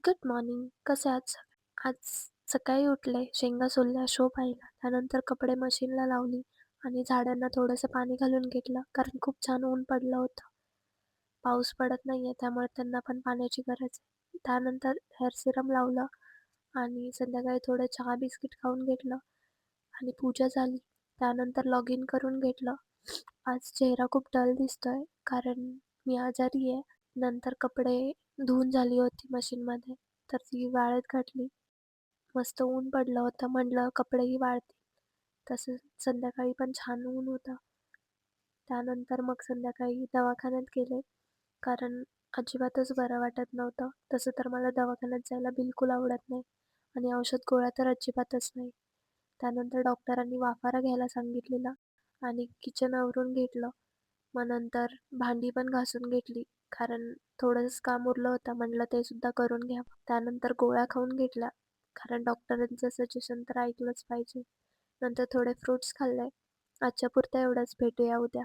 Good morning. कसे आहात आज सकाळी उठले, शेंगा सोलल्या, शो पाहिला. त्यानंतर कपडे मशीनला लावली आणि झाडांना थोडंसं पाणी घालून घेतलं, कारण खूप छान ऊन पडलं होतं. पाऊस पडत नाहीये, त्यामुळे त्यांना पण पाण्याची गरज आहे. त्यानंतर हेअर सिरम लावलं आणि संध्याकाळी थोडं चहा बिस्किट खाऊन घेतलं आणि पूजा झाली. त्यानंतर लॉग इन करून घेतलं. आज चेहरा खूप डल दिसतोय, कारण मी आजारी आहे. नंतर कपडे धुवून झाली होती मशीनमध्ये, तर ती वाळत घातली. मस्त ऊन पडलं होतं, म्हटलं कपडेही वाळतील. तसं संध्याकाळी पण छान ऊन होतं. त्यानंतर मग संध्याकाळी दवाखान्यात गेले, कारण अजिबातच बरं वाटत नव्हतं. तसं तर मला दवाखान्यात जायला बिलकुल आवडत नाही आणि औषध गोळ्या तर अजिबातच नाही. त्यानंतर डॉक्टरांनी वाफारा घ्यायला सांगितलेला आणि किचन आवरून घेतलं. मग नंतर भांडी पण घासून घेतली, कारण थोडंसं काम उरलं होतं, म्हटलं ते सुद्धा करून घ्यावं. त्यानंतर गोळ्या खाऊन घेतल्या, कारण डॉक्टरांचं सजेशन तर ऐकलंच पाहिजे. नंतर थोडे फ्रुट्स खाल्ले. आजच्या पुरतं एवढंच. भेटूया उद्या.